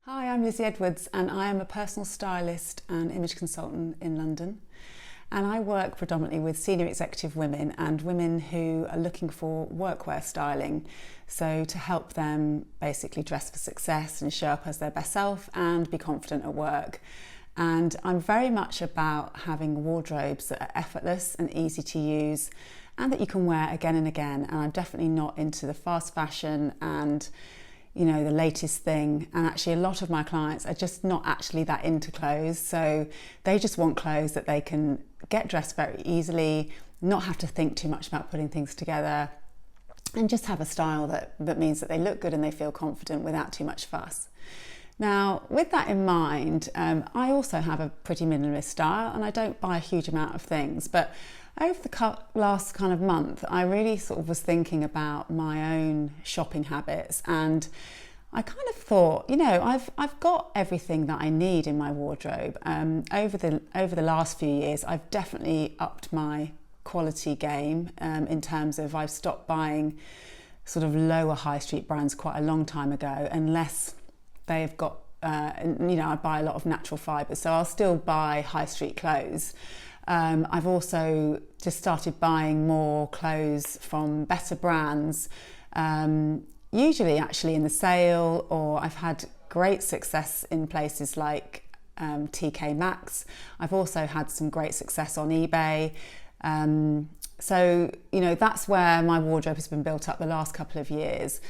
Hi, I'm Lizzie Edwards and I am a personal stylist and image consultant in London. And I work predominantly with senior executive women and women who are looking for workwear styling. So to help them basically dress for success and show up as their best self and be confident at work. And I'm very much about having wardrobes that are effortless and easy to use and that you can wear again and again. And I'm definitely not into the fast fashion and the latest thing. And actually a lot of my clients are just not actually that into clothes. So they just want clothes that they can get dressed very easily, not have to think too much about putting things together, and just have a style that means that they look good and they feel confident without too much fuss. Now, with that in mind, I also have a pretty minimalist style and I don't buy a huge amount of things, but over the last kind of month, I really sort of was thinking about my own shopping habits, and I kind of thought, I've got everything that I need in my wardrobe. Over the last few years, I've definitely upped my quality game in terms of I've stopped buying sort of lower high street brands quite a long time ago, unless they've got, I buy a lot of natural fibres, so I'll still buy high street clothes. I've also just started buying more clothes from better brands, usually actually in the sale, or I've had great success in places like TK Maxx. I've also had some great success on eBay. So that's where my wardrobe has been built up the last couple of years.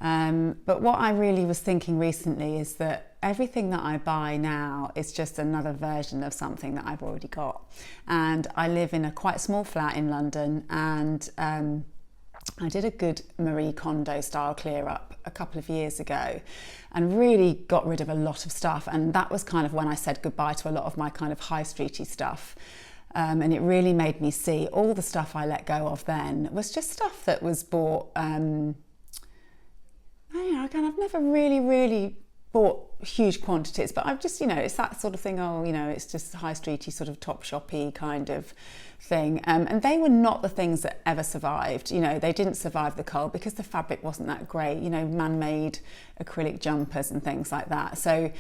But what I really was thinking recently is that everything that I buy now is just another version of something that I've already got. And I live in a quite small flat in London, and I did a good Marie Kondo style clear up a couple of years ago and really got rid of a lot of stuff. And that was kind of when I said goodbye to a lot of my kind of high streety stuff. And it really made me see all the stuff I let go of then was just stuff that was bought I've never really bought huge quantities, but I've just, it's that sort of thing, it's just high streety sort of top shoppy kind of thing. And they were not the things that ever survived. They didn't survive the cold because the fabric wasn't that great, man-made acrylic jumpers and things like that. So,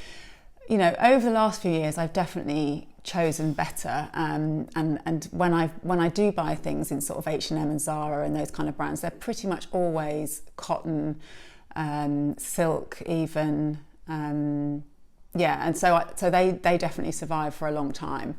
over the last few years, I've definitely chosen better. And when I do buy things in sort of H&M and Zara and those kind of brands, they're pretty much always cotton, silk even, and so they definitely survive for a long time.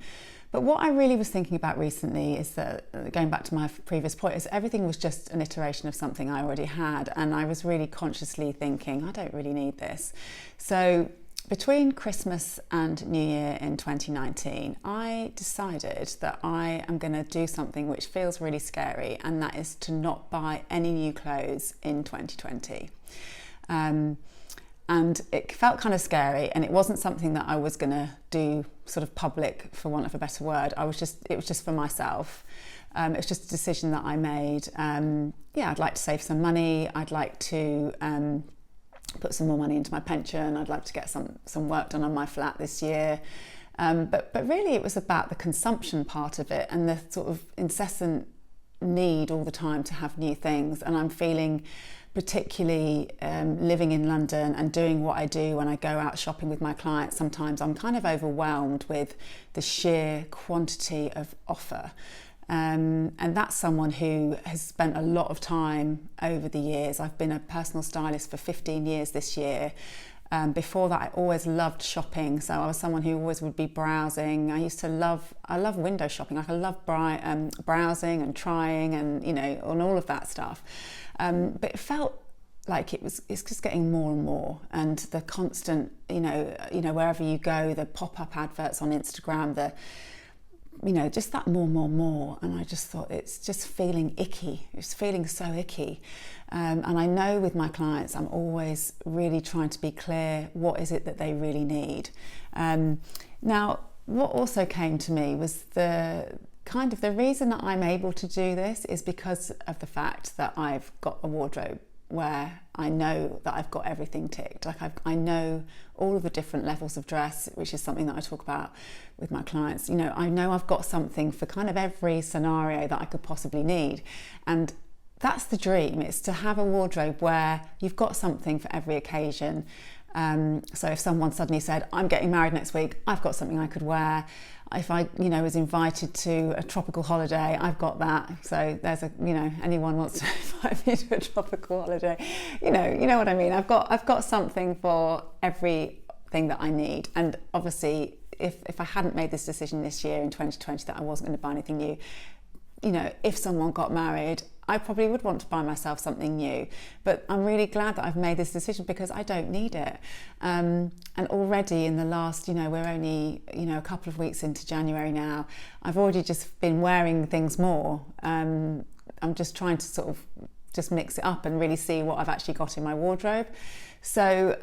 But what I really was thinking about recently is that, going back to my previous point, is everything was just an iteration of something I already had, and I was really consciously thinking, I don't really need this. So between Christmas and New Year in 2019, I decided that I am going to do something which feels really scary, and that is to not buy any new clothes in 2020. And it felt kind of scary, and it wasn't something that I was going to do sort of public, for want of a better word. It was just for myself. It was just a decision that I made. I'd like to save some money. I'd like to put some more money into my pension. I'd like to get some work done on my flat this year. But really it was about the consumption part of it and the sort of incessant need all the time to have new things. And I'm feeling, particularly living in London and doing what I do when I go out shopping with my clients, sometimes I'm kind of overwhelmed with the sheer quantity of offer. And that's someone who has spent a lot of time over the years. I've been a personal stylist for 15 years this year. Before that, I always loved shopping. So I was someone who always would be browsing. I love window shopping. I love browsing and trying and, on all of that stuff. But it felt like it's just getting more and more. And the constant, wherever you go, the pop-up adverts on Instagram, just that more. And I just thought it's just feeling icky. It's feeling so icky. And I know with my clients, I'm always really trying to be clear, what is it that they really need? Now, what also came to me was the reason that I'm able to do this is because of the fact that I've got a wardrobe where I know that I've got everything ticked. I know all of the different levels of dress, which is something that I talk about with my clients. I know I've got something for kind of every scenario that I could possibly need. And that's the dream. It's to have a wardrobe where you've got something for every occasion. So if someone suddenly said, I'm getting married next week, I've got something I could wear. If I, was invited to a tropical holiday, I've got that. So there's anyone wants to invite me to a tropical holiday, you know what I mean. I've got something for everything that I need. And obviously, if I hadn't made this decision this year in 2020 that I wasn't going to buy anything new, if someone got married, I probably would want to buy myself something new. But I'm really glad that I've made this decision because I don't need it. And already in the last, we're only, a couple of weeks into January now, I've already just been wearing things more. I'm just trying to sort of just mix it up and really see what I've actually got in my wardrobe. So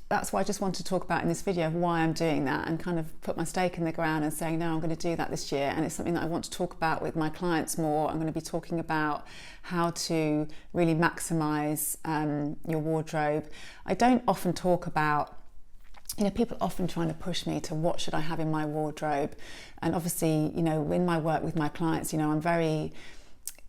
that's why I just want to talk about in this video why I'm doing that and kind of put my stake in the ground and saying, no, I'm going to do that this year. And it's something that I want to talk about with my clients more. I'm going to be talking about how to really maximize your wardrobe. I don't often talk about, people often trying to push me to what should I have in my wardrobe. And obviously, in my work with my clients, I'm very,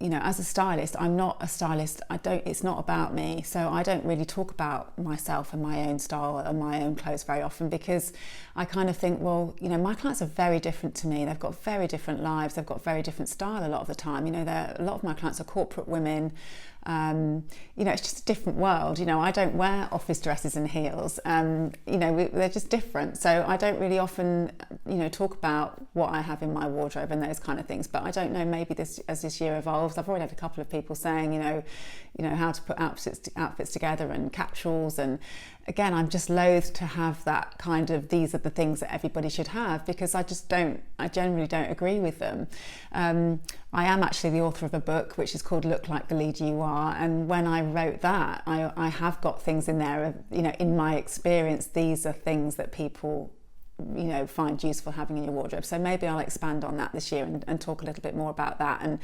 as a stylist, I'm not a stylist. It's not about me. So I don't really talk about myself and my own style and my own clothes very often because I kind of think, well, my clients are very different to me. They've got very different lives. They've got very different style a lot of the time. A lot of my clients are corporate women. It's just a different world. I don't wear office dresses and heels. They're just different. So I don't really often, talk about what I have in my wardrobe and those kind of things. But I don't know, maybe as this year evolves, I've already had a couple of people saying, how to put outfits together and capsules. And again, I'm just loath to have that kind of, these are the things that everybody should have, because I generally don't agree with them. I am actually the author of a book which is called Look Like the Leader You Are, and when I wrote that, I have got things in there of, in my experience, these are things that people find useful having in your wardrobe. So maybe I'll expand on that this year and talk a little bit more about that. And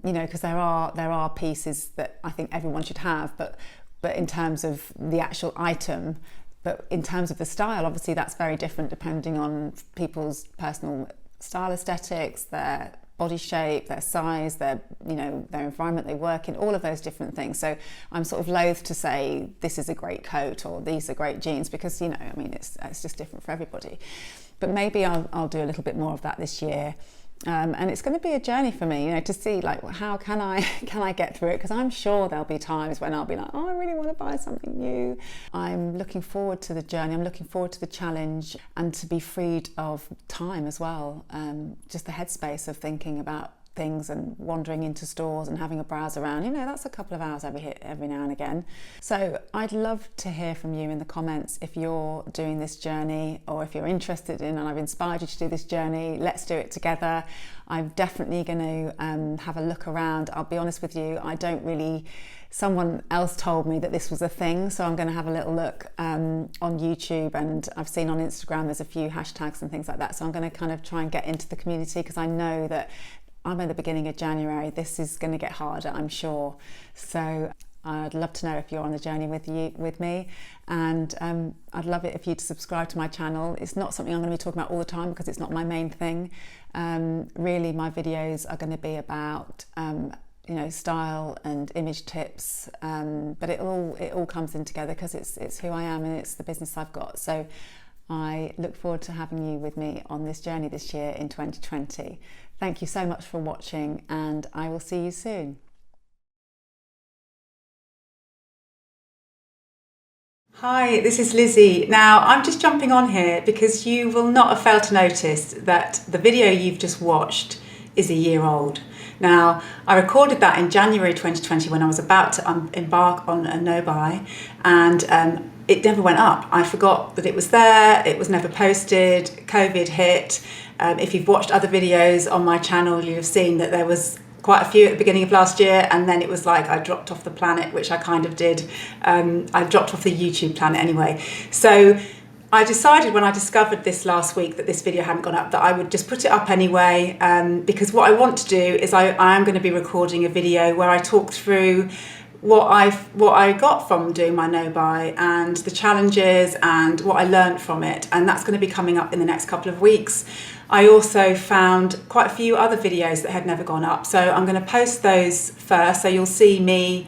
because there are pieces that I think everyone should have, but in terms of the actual item, but in terms of the style, obviously that's very different depending on people's personal style aesthetics, their body shape, their size, their environment they work in, all of those different things. So I'm sort of loath to say this is a great coat or these are great jeans because it's just different for everybody. But maybe I'll do a little bit more of that this year. And it's going to be a journey for me, to see how can I get through it, because I'm sure there'll be times when I'll be like, oh, I really want to buy something new. I'm looking forward to the journey. I'm looking forward to the challenge and to be freed of time as well. Just the headspace of thinking about things and wandering into stores and having a browse around, that's a couple of hours every now and again. So I'd love to hear from you in the comments if you're doing this journey or if you're interested in, and I've inspired you to do this journey. Let's do it together. I'm definitely going to have a look around. I'll be honest with you, someone else told me that this was a thing, so I'm going to have a little look on YouTube, and I've seen on Instagram there's a few hashtags and things like that, so I'm going to kind of try and get into the community, because I know that I'm at the beginning of January. This is going to get harder, I'm sure. So I'd love to know if you're on the journey with me, and I'd love it if you'd subscribe to my channel. It's not something I'm going to be talking about all the time because it's not my main thing. Really, my videos are going to be about style and image tips, but it all comes in together because it's who I am and it's the business I've got. So I look forward to having you with me on this journey this year in 2020. Thank you so much for watching, and I will see you soon. Hi, this is Lizzie. Now, I'm just jumping on here because you will not have failed to notice that the video you've just watched is a year old. Now, I recorded that in January 2020 when I was about to embark on a no-buy, and it never went up. I forgot that it was there, it was never posted, COVID hit. If you've watched other videos on my channel, you'll have seen that there was quite a few at the beginning of last year, and then it was like I dropped off the planet, which I kind of did. I dropped off the YouTube planet anyway. So I decided when I discovered this last week that this video hadn't gone up that I would just put it up anyway, because what I want to do is I am going to be recording a video where I talk through what I got from doing my no-buy and the challenges and what I learned from it, and that's going to be coming up in the next couple of weeks. I also found quite a few other videos that had never gone up, so I'm going to post those first, so you'll see me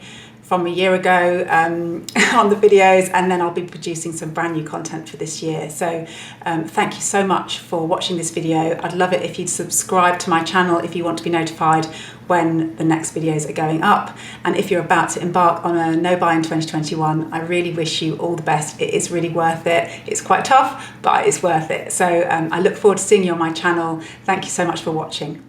from a year ago on the videos, and then I'll be producing some brand new content for this year. So thank you so much for watching this video. I'd love it if you'd subscribe to my channel if you want to be notified when the next videos are going up. And if you're about to embark on a no-buy in 2021, I really wish you all the best. It is really worth it. It's quite tough, but it's worth it. So I look forward to seeing you on my channel. Thank you so much for watching.